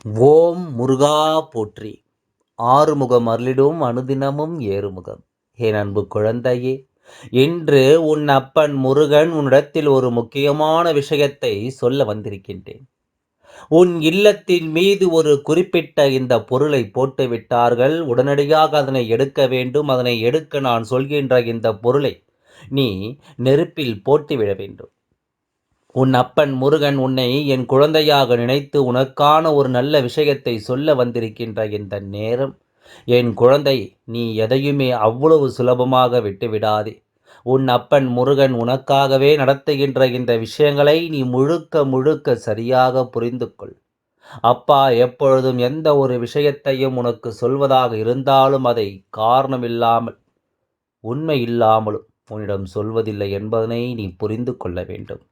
ஓம் முருகா போற்றி! ஆறுமுகம் அருளிடும் அனுதினமும் ஏறுமுகம். என் அன்பு குழந்தையே, இன்று உன் அப்பன் முருகன் உன்னிடத்தில் ஒரு முக்கியமான விஷயத்தை சொல்ல வந்திருக்கின்றேன். உன் இல்லத்தின் மீது ஒரு குறிப்பிட்ட இந்த பொருளை போட்டு விட்டார்கள். உடனடியாக அதனை எடுக்க வேண்டும். அதனை எடுக்க நான் சொல்கின்ற இந்த பொருளை நீ நெருப்பில் போட்டுவிட வேண்டும். உன் அப்பன் முருகன் உன்னை என் குழந்தையாக நினைத்து உனக்கான ஒரு நல்ல விஷயத்தை சொல்ல வந்திருக்கின்ற இந்த நேரம், என் குழந்தை, நீ எதையுமே அவ்வளவு சுலபமாக விட்டுவிடாதே. உன் அப்பன் முருகன் உனக்காகவே நடத்துகின்ற இந்த விஷயங்களை நீ முழுக்க முழுக்க சரியாக புரிந்து கொள். அப்பா எப்பொழுதும் எந்த ஒரு விஷயத்தையும் உனக்கு சொல்வதாக இருந்தாலும் அதை காரணமில்லாமல், உண்மை இல்லாமலும் உன்னிடம் சொல்வதில்லை என்பதனை நீ புரிந்து கொள்ள வேண்டும்.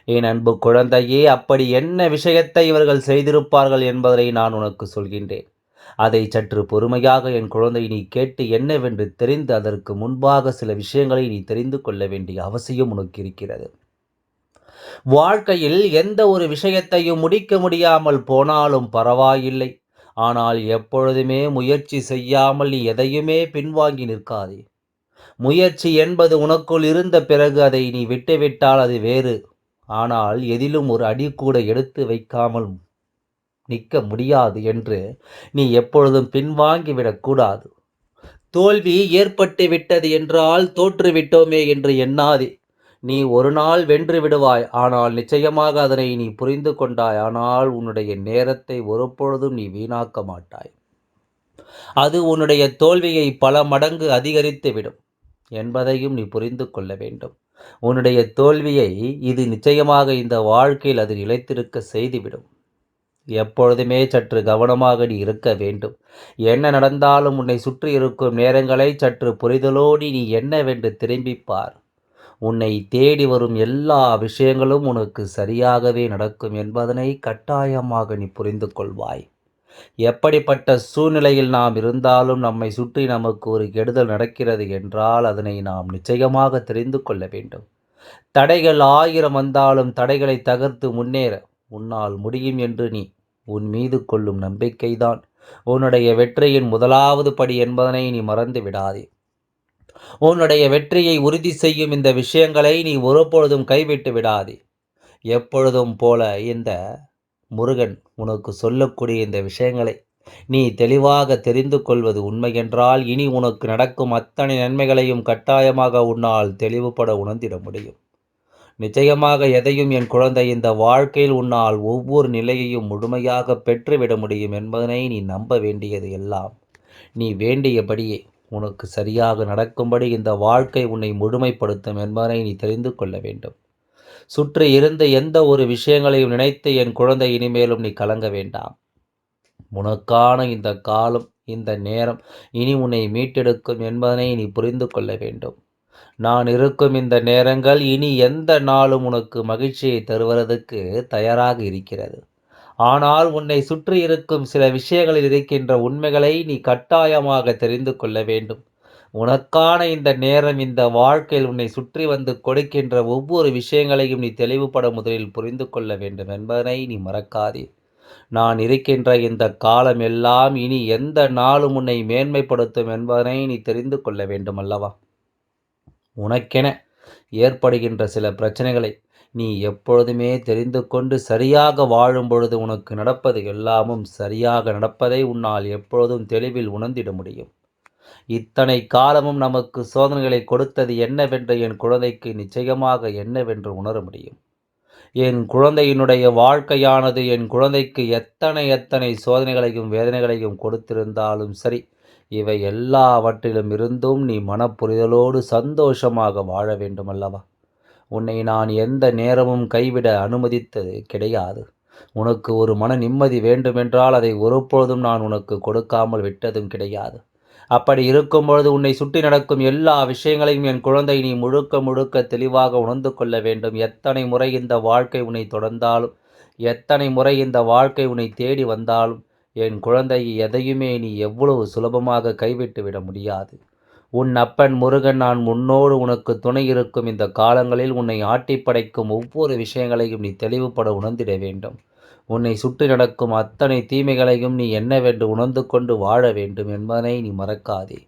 என் அன்பு குழந்தையே, அப்படி என்ன விஷயத்தை இவர்கள் செய்திருப்பார்கள் என்பதை நான் உனக்கு சொல்கின்றேன். அதை சற்று பொறுமையாக என் குழந்தை நீ கேட்டு என்னவென்று தெரிந்து அதற்கு முன்பாக சில விஷயங்களை நீ தெரிந்து கொள்ள வேண்டிய அவசியம் உனக்கு இருக்கிறது. வாழ்க்கையில் எந்த ஒரு விஷயத்தையும் முடிக்க முடியாமல் போனாலும் பரவாயில்லை. ஆனால் எப்பொழுதுமே முயற்சி செய்யாமல் நீ எதையுமே பின்வாங்கி நிற்காதே. முயற்சி என்பது உனக்குள் இருந்த பிறகு அதை நீ விட்டுவிட்டால் அது வேறு. ஆனால் எதிலும் ஒரு அடி கூட எடுத்து வைக்காமல் நிற்க முடியாது என்று நீ எப்பொழுதும் பின்வாங்கி விடக்கூடாது. தோல்வி ஏற்பட்டு விட்டது என்றால் தோற்றுவிட்டோமே என்று எண்ணாதே. நீ ஒரு நாள் வென்று விடுவாய். ஆனால் நிச்சயமாக அதனை நீ புரிந்து கொண்டாய். ஆனால் உன்னுடைய நேரத்தை ஒருபொழுதும் நீ வீணாக்க மாட்டாய். அது உன்னுடைய தோல்வியை பல மடங்கு அதிகரித்து விடும் என்பதையும் நீ புரிந்து கொள்ள வேண்டும். உன்னுடைய தோல்வியை இது நிச்சயமாக இந்த வாழ்க்கையில் அது நிலைத்திருக்க செய்துவிடும். எப்பொழுதுமே சற்று கவனமாக நீ இருக்க வேண்டும். என்ன நடந்தாலும் உன்னை சுற்றி இருக்கும் நேரங்களை சற்று புரிதலோடு நீ என்னவென்று திரும்பிப்பார். உன்னை தேடி வரும் எல்லா விஷயங்களும் உனக்கு சரியாகவே நடக்கும் என்பதனை கட்டாயமாக நீ புரிந்து கொள்வாய். எப்படிப்பட்ட சூழ்நிலையில் நாம் இருந்தாலும் நம்மை சுற்றி நமக்கு ஒரு கெடுதல் நடக்கிறது என்றால் அதனை நாம் நிச்சயமாக தெரிந்து கொள்ள வேண்டும். தடைகள் 1000 வந்தாலும் தடைகளை தகர்த்து முன்னேற உன்னால் முடியும் என்று நீ உன் மீது கொள்ளும் நம்பிக்கைதான் உன்னுடைய வெற்றியின் முதலாவது படி என்பதனை நீ மறந்து விடாதே. உன்னுடைய வெற்றியை உறுதி செய்யும் இந்த விஷயங்களை நீ ஒருபொழுதும் கைவிட்டு விடாதே. எப்பொழுதும் போல இந்த முருகன் உனக்கு சொல்லக்கூடிய இந்த விஷயங்களை நீ தெளிவாக தெரிந்து கொள்வது உண்மையென்றால் இனி உனக்கு நடக்கும் அத்தனை நன்மைகளையும் கட்டாயமாக உன்னால் தெளிவுபட உணர்ந்திட முடியும். நிச்சயமாக எதையும் என் குழந்தை இந்த வாழ்க்கையில் உன்னால் ஒவ்வொரு நிலையையும் முழுமையாக பெற்றுவிட முடியும் என்பதனை நீ நம்ப வேண்டியது எல்லாம் நீ வேண்டியபடியே உனக்கு சரியாக நடக்கும்படி இந்த வாழ்க்கை உன்னை முழுமைப்படுத்தும் என்பதனை நீ தெரிந்து கொள்ள வேண்டும். சுற்றி இருந்த எந்த ஒரு விஷயங்களையும் நினைத்து என் குழந்தை இனிமேலும் நீ கலங்க வேண்டாம். உனக்கான இந்த காலம், இந்த நேரம் இனி உன்னை மீட்டெடுக்கும் என்பதனை நீ புரிந்து கொள்ள வேண்டும். நான் இருக்கும் இந்த நேரங்கள் இனி எந்த நாளும் உனக்கு மகிழ்ச்சியை தருவதற்கு தயாராக இருக்கிறது. ஆனால் உன்னை சுற்றி இருக்கும் சில விஷயங்களில் இருக்கின்ற உண்மைகளை நீ கட்டாயமாக தெரிந்து கொள்ள வேண்டும். உனக்கான இந்த நேரம், இந்த வாழ்க்கையில் உன்னை சுற்றி வந்து கொடுக்கின்ற ஒவ்வொரு விஷயங்களையும் நீ தெளிவுபட முதலில் புரிந்து கொள்ள வேண்டும் என்பதனை நீ மறக்காதே. நான் இருக்கின்ற இந்த காலம் எல்லாம் இனி எந்த நாளும் உன்னை மேன்மைப்படுத்தும் என்பதனை நீ தெரிந்து கொள்ள வேண்டும் அல்லவா? உனக்கென ஏற்படுகின்ற சில பிரச்சனைகளை நீ எப்பொழுதுமே தெரிந்து கொண்டு சரியாக வாழும் பொழுது உனக்கு நடப்பது எல்லாமும் சரியாக நடப்பதை உன்னால் எப்பொழுதும் தெளிவில் உணர்ந்திட முடியும். இத்தனை காலமும் நமக்கு சோதனைகளை கொடுத்தது என்னவென்று என் குழந்தைக்கு நிச்சயமாக என்னவென்று உணர முடியும். என் குழந்தையினுடைய வாழ்க்கையானது என் குழந்தைக்கு எத்தனை சோதனைகளையும் வேதனைகளையும் கொடுத்திருந்தாலும் சரி, இவை எல்லாவற்றிலும் இருந்தும் நீ மனப்புரிதலோடு சந்தோஷமாக வாழ வேண்டும் அல்லவா? உன்னை நான் எந்த நேரமும் கைவிட அனுமதித்தது கிடையாது. உனக்கு ஒரு மன நிம்மதி வேண்டுமென்றால் அதை ஒருபொழுதும் நான் உனக்கு கொடுக்காமல் விட்டதும் கிடையாது. அப்படி இருக்கும் பொழுது உன்னை சுற்றி நடக்கும் எல்லா விஷயங்களையும் என் குழந்தை நீ முழுக்க முழுக்க தெளிவாக உணர்ந்து கொள்ள வேண்டும். எத்தனை முறை இந்த வாழ்க்கை உன்னை தொடர்ந்தாலும், எத்தனை முறை இந்த வாழ்க்கை உன்னை தேடி வந்தாலும், என் குழந்தை எதையுமே நீ எவ்வளவு சுலபமாக கைவிட்டு விட முடியாது. உன் அப்பன் முருகன் நான் உன்னோடு உனக்கு துணை இருக்கும் இந்த காலங்களில் உன்னை ஆட்டி படைக்கும் ஒவ்வொரு விஷயங்களையும் நீ தெளிவுபட உணர்ந்திட வேண்டும். உன்னை சுற்றி நடக்கும் அத்தனை தீமைகளையும் நீ என்னவென்று உணர்ந்து கொண்டு வாழ வேண்டும் என்பதனை நீ மறக்காதே.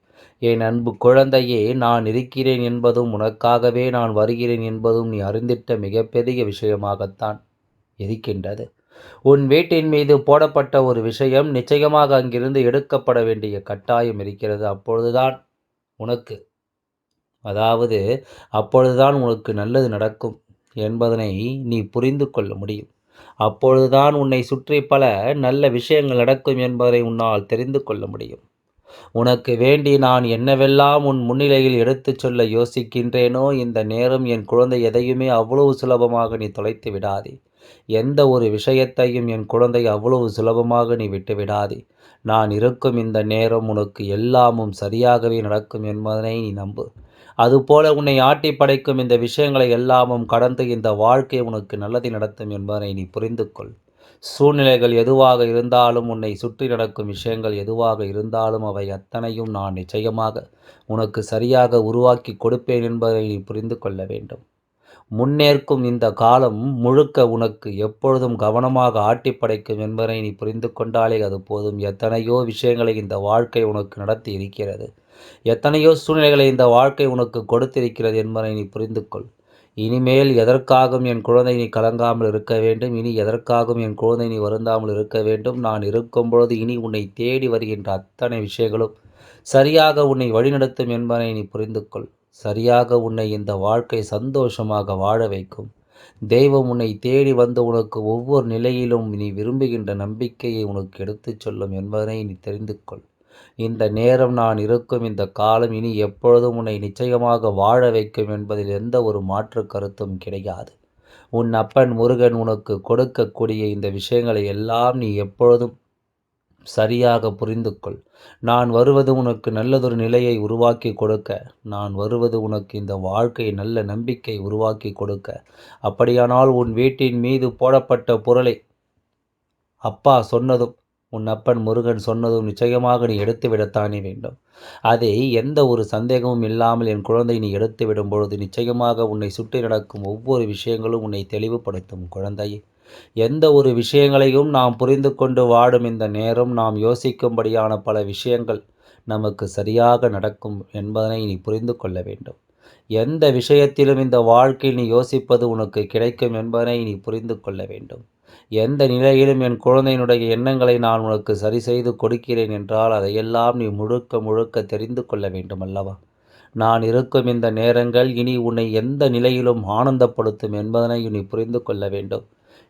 என் அன்பு குழந்தையே, நான் இருக்கிறேன் என்பதும் உனக்காகவே நான் வருகிறேன் என்பதும் நீ அறிந்திட்ட மிகப்பெரிய விஷயமாகத்தான் இருக்கின்றது. உன் வீட்டின் மீது போடப்பட்ட ஒரு விஷயம் நிச்சயமாக அங்கிருந்து எடுக்கப்பட வேண்டிய கட்டாயம் இருக்கிறது. உனக்கு அதாவது அப்பொழுதுதான் உனக்கு நல்லது நடக்கும் என்பதனை நீ புரிந்து கொள்ள முடியும். அப்பொழுதுதான் உன்னை சுற்றி பல நல்ல விஷயங்கள் நடக்கும் என்பதை உன்னால் தெரிந்து கொள்ள முடியும். உனக்கு வேண்டி நான் என்னவெல்லாம் உன் முன்னிலையில் எடுத்துச் சொல்ல யோசிக்கின்றேனோ, இந்த நேரம் என் குழந்தை எதையுமே அவ்வளவு சுலபமாக நீ தொலைத்து விடாதே. எந்த ஒரு விஷயத்தையும் என் குழந்தை அவ்வளவு சுலபமாக நீ விட்டு விடாதே. நான் இருக்கும் இந்த நேரம் உனக்கு எல்லாமும் சரியாகவே நடக்கும் என்பதனை நீ நம்பு. அதுபோல உன்னை ஆட்டி படைக்கும் இந்த விஷயங்களை எல்லாமும் கடந்து இந்த வாழ்க்கை உனக்கு நல்லதை நடத்தும் என்பதனை நீ புரிந்து கொள். சூழ்நிலைகள் எதுவாக இருந்தாலும், உன்னை சுற்றி நடக்கும் விஷயங்கள் எதுவாக இருந்தாலும், அவை அத்தனையும் நான் நிச்சயமாக உனக்கு சரியாக உருவாக்கி கொடுப்பேன் என்பதை நீ புரிந்து கொள்ள வேண்டும். முன்னேற்கும் இந்த காலம் முழுக்க உனக்கு எப்பொழுதும் கவனமாக ஆட்டி படைக்கும் என்பதை நீ புரிந்து கொண்டாலே அது போதும். எத்தனையோ விஷயங்களை இந்த வாழ்க்கை உனக்கு நடத்தி இருக்கிறது. எத்தனையோ சூழ்நிலைகளை இந்த வாழ்க்கை உனக்கு கொடுத்திருக்கிறது என்பதை நீ புரிந்து கொள். இனிமேல் எதற்காகவும் என் குழந்தை நீ கலங்காமல் இருக்க வேண்டும். இனி எதற்காகவும் என் குழந்தை நீ வருந்தாமல் இருக்க வேண்டும். நான் இருக்கும் பொழுது இனி உன்னை தேடி வருகின்ற அத்தனை விஷயங்களும் சரியாக உன்னை வழிநடத்தும் என்பதை நீ புரிந்து கொள். சரியாக உன்னை இந்த வாழ்க்கை சந்தோஷமாக வாழ வைக்கும். தெய்வம் உன்னை தேடி வந்து உனக்கு ஒவ்வொரு நிலையிலும் நீ விரும்புகின்ற நம்பிக்கையை உனக்கு எடுத்துச் சொல்லும் என்பதனை நீ தெரிந்து கொள். இந்த நேரம் நான் இருக்கும் இந்த காலம் இனி எப்பொழுதும் உன்னை நிச்சயமாக வாழ வைக்கும் என்பதில் எந்த ஒரு மாற்று கருத்தும் கிடையாது. உன் அப்பன் முருகன் உனக்கு கொடுக்கக்கூடிய இந்த விஷயங்களை எல்லாம் நீ எப்பொழுதும் சரியாக புரிந்து கொள். நான் வருவது உனக்கு நல்லதொரு நிலையை உருவாக்கி கொடுக்க. நான் வருவது உனக்கு இந்த வாழ்க்கை நல்ல நம்பிக்கை உருவாக்கி கொடுக்க. அப்படியானால் உன் வீட்டின் மீது போடப்பட்ட பொருளை அப்பா சொன்னதும் உன் அப்பன் முருகன் சொன்னதும் நிச்சயமாக நீ எடுத்துவிடத்தானே வேண்டும். அதை எந்த ஒரு சந்தேகமும் இல்லாமல் என் குழந்தை நீ எடுத்துவிடும் பொழுது நிச்சயமாக உன்னை சுற்றி நடக்கும் ஒவ்வொரு விஷயங்களும் உன்னை தெளிவுபடுத்தும் குழந்தையே. எந்த ஒரு விஷயங்களையும் நாம் புரிந்து கொண்டு வாடும் இந்த நேரம் நாம் யோசிக்கும்படியான பல விஷயங்கள் நமக்கு சரியாக நடக்கும் என்பதனை நீ புரிந்து கொள்ள வேண்டும். எந்த விஷயத்திலும் இந்த வாழ்க்கையில் நீ யோசிப்பது உனக்கு கிடைக்கும் என்பதனை நீ புரிந்து கொள்ள வேண்டும். எந்த நிலையிலும் என் குழந்தையினுடைய எண்ணங்களை நான் உனக்கு சரி செய்து கொடுக்கிறேன் என்றால் அதையெல்லாம் நீ முழுக்க முழுக்க தெரிந்து கொள்ள வேண்டும் அல்லவா? நான் இருக்கும் இந்த நேரங்கள் இனி உன்னை எந்த நிலையிலும் ஆனந்தப்படுத்தும் என்பதனை நீ புரிந்து கொள்ள வேண்டும்.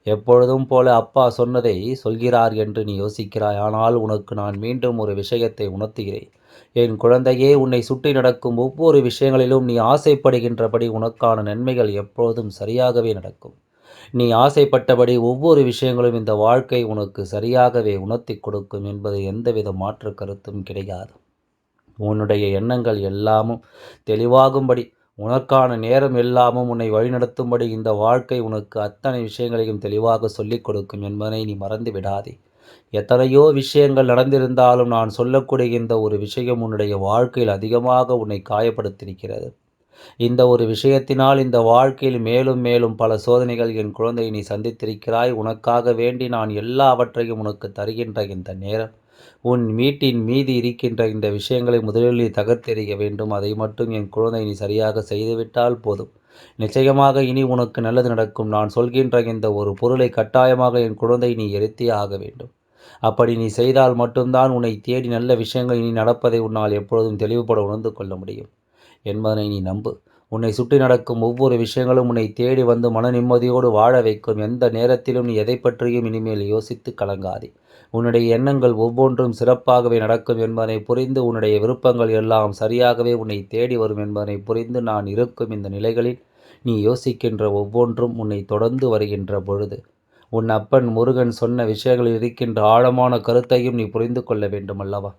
எப்பொழுதும் போல அப்பா சொன்னதை சொல்கிறார் என்று நீ யோசிக்கிறாய். ஆனால் உனக்கு நான் மீண்டும் ஒரு விஷயத்தை உணர்த்துகிறேன். என் குழந்தையே, உன்னை சுற்றி நடக்கும் ஒவ்வொரு விஷயங்களிலும் நீ ஆசைப்படுகின்றபடி உனக்கான நன்மைகள் எப்பொழுதும் சரியாகவே நடக்கும். நீ ஆசைப்பட்டபடி ஒவ்வொரு விஷயங்களும் இந்த வாழ்க்கை உனக்கு சரியாகவே உணர்த்தி கொடுக்கும் என்பது எந்தவித மாற்று கருத்தும் கிடையாது. உன்னுடைய எண்ணங்கள் எல்லாமும் தெளிவாகும்படி, உனக்கான நேரம் எல்லாமும் உன்னை வழிநடத்தும்படி இந்த வாழ்க்கை உனக்கு அத்தனை விஷயங்களையும் தெளிவாக சொல்லிக் கொடுக்கும் என்பதை நீ மறந்து விடாதே. எத்தனையோ விஷயங்கள் நடந்திருந்தாலும் நான் சொல்லக்கூடிய இந்த ஒரு விஷயம் உன்னுடைய வாழ்க்கையில் அதிகமாக உன்னை காயப்படுத்தியிருக்கிறது. இந்த ஒரு விஷயத்தினால் இந்த வாழ்க்கையில் மேலும் மேலும் பல சோதனைகள் என் குழந்தை நீ சந்தித்திருக்கிறாய். உனக்காக வேண்டி நான் எல்லாவற்றையும் உனக்கு தருகின்ற இந்த நேரம், உன் வீட்டின் மீது இருக்கின்ற இந்த விஷயங்களை முதலில் நீ தகர்த்தெறிய வேண்டும். அதை மட்டும் என் குழந்தை நீ சரியாக செய்துவிட்டால் போதும். நிச்சயமாக இனி உனக்கு நல்லது நடக்கும். நான் சொல்கின்ற இந்த ஒரு பொருளை கட்டாயமாக என் குழந்தை நீ எரித்தே ஆக வேண்டும். அப்படி நீ செய்தால் மட்டும்தான் உன்னை தேடி நல்ல விஷயங்கள் இனி நடப்பதை உன்னால் எப்பொழுதும் தெளிவுபட உணர்ந்து கொள்ள முடியும் என்பதனை நீ நம்பு. உன்னை சுற்றி நடக்கும் ஒவ்வொரு விஷயங்களும் உன்னை தேடி வந்து மன நிம்மதியோடு வாழ வைக்கும். எந்த நேரத்திலும் நீ எதை பற்றியும் இனிமேல் யோசித்து கலங்காதே. உன்னுடைய எண்ணங்கள் ஒவ்வொன்றும் சிறப்பாகவே நடக்கும் என்பதனை புரிந்து, உன்னுடைய விருப்பங்கள் எல்லாம் சரியாகவே உன்னை தேடி வரும் என்பதனை புரிந்து, நான் இருக்கும் இந்த நிலைகளில் நீ யோசிக்கின்ற ஒவ்வொன்றும் உன்னை தொடர்ந்து வருகின்ற பொழுது உன் அப்பன் முருகன் சொன்ன விஷயங்களில் இருக்கின்ற ஆழமான கருத்தையும் நீ புரிந்து கொள்ள வேண்டும் அல்லவா?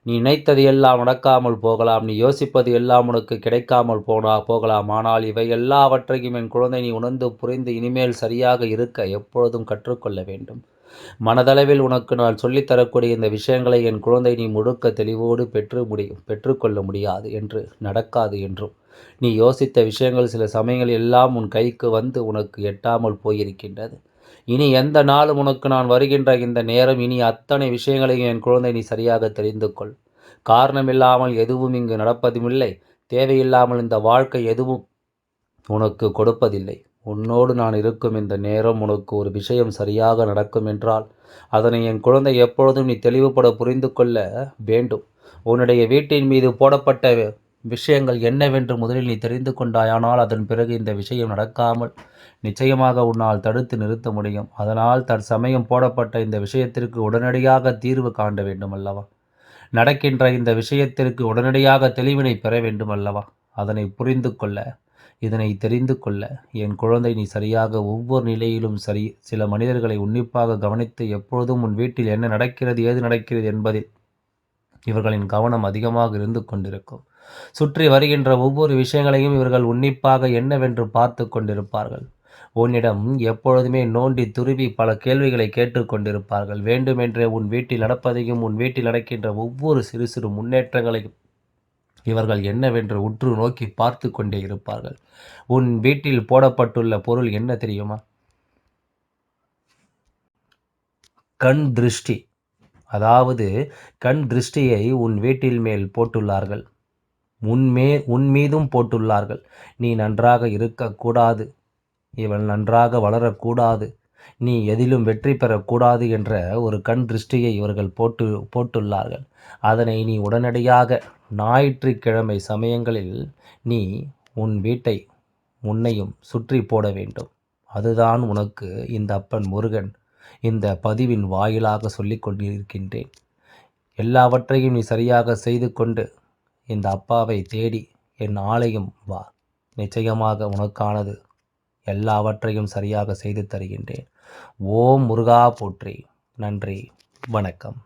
நீ நினைத்தது எல்லாம் நடக்காமல் போகலாம். நீ யோசிப்பது எல்லாம் உனக்கு கிடைக்காமல் போகலாம். ஆனால் இவை எல்லாவற்றையும் என் குழந்தை நீ உணர்ந்து புரிந்து இனிமேல் சரியாக இருக்க எப்பொழுதும் கற்றுக்கொள்ள வேண்டும். மனதளவில் உனக்கு நான் சொல்லித்தரக்கூடிய இந்த விஷயங்களை என் குழந்தை நீ முழுக்க தெளிவோடு பெற்றுக்கொள்ள முடியாது என்று நடக்காது என்றும், நீ யோசித்த விஷயங்கள் சில சமயங்கள் எல்லாம் உன் கைக்கு வந்து உனக்கு எட்டாமல் போயிருக்கின்றது. இனி எந்த நாளும் உனக்கு நான் வருகின்ற இந்த நேரம், இனி அத்தனை விஷயங்களையும் என் குழந்தை நீ சரியாக தெரிந்து கொள். காரணமில்லாமல் எதுவும் இங்கு நடப்பதுமில்லை. தேவையில்லாமல் இந்த வாழ்க்கை எதுவும் உனக்கு கொடுப்பதில்லை. உன்னோடு நான் இருக்கும் இந்த நேரம் உனக்கு ஒரு விஷயம் சரியாக நடக்கும் என்றால், அதனை என் குழந்தை எப்பொழுதும் நீ தெளிவுபட புரிந்து கொள்ள வேண்டும். உன்னுடைய வீட்டின் மீது போடப்பட்ட விஷயங்கள் என்னவென்று முதலில் நீ தெரிந்து கொண்டாயானால், அதன் பிறகு இந்த விஷயம் நடக்காமல் நிச்சயமாக உன்னால் தடுத்து நிறுத்த முடியும். அதனால் தற்சமயம் போடப்பட்ட இந்த விஷயத்திற்கு உடனடியாக தீர்வு காண்ட வேண்டும் அல்லவா? நடக்கின்ற இந்த விஷயத்திற்கு உடனடியாக தெளிவினை பெற வேண்டும் அல்லவா? அதனை புரிந்து கொள்ள, இதனை தெரிந்து கொள்ள என் குழந்தை நீ சரியாக ஒவ்வொரு நிலையிலும் சில மனிதர்களை உன்னிப்பாக கவனித்து எப்பொழுதும் உன் வீட்டில் என்ன நடக்கிறது, ஏது நடக்கிறது என்பதில் இவர்களின் கவனம் அதிகமாக இருந்து கொண்டிருக்கும். சுற்றி வருகின்ற ஒவ்வொரு விஷயங்களையும் இவர்கள் உன்னிப்பாக என்னவென்று பார்த்து கொண்டிருப்பார்கள். உன்னிடம் எப்பொழுதுமே நோண்டி துருவி பல கேள்விகளை கேட்டுக்கொண்டிருப்பார்கள். வேண்டுமென்றே உன் வீட்டில் நடப்பதையும், உன் வீட்டில் நடக்கின்ற ஒவ்வொரு சிறு சிறு முன்னேற்றங்களையும் இவர்கள் என்னவென்று உற்று நோக்கி பார்த்து கொண்டே இருப்பார்கள். உன் வீட்டில் போடப்பட்டுள்ள பொருள் என்ன தெரியுமா? கண் திருஷ்டி. அதாவது கண் திருஷ்டியை உன் வீட்டில் மேல் போட்டுள்ளார்கள். உன் மீதும் போட்டுள்ளார்கள். நீ நன்றாக இருக்கக்கூடாது, இவள் நன்றாக வளரக்கூடாது, நீ எதிலும் வெற்றி பெறக்கூடாது என்ற ஒரு கண் திருஷ்டியை இவர்கள் போட்டுள்ளார்கள். அதனை நீ உடனடியாக ஞாயிற்றுக்கிழமை சமயங்களில் நீ உன் வீட்டை உன்னையும் சுற்றி போட வேண்டும். அதுதான் உனக்கு இந்த அப்பன் முருகன் இந்த பதிவின் வாயிலாக சொல்லிக் கொண்டிருக்கின்றேன். எல்லாவற்றையும் நீ சரியாக செய்து கொண்டு இந்த அப்பாவை தேடி என் ஆலயம் வா. நிச்சயமாக உனக்கானது எல்லாவற்றையும் சரியாக செய்து தருகின்றேன். ஓம் முருகா போற்றி. நன்றி, வணக்கம்.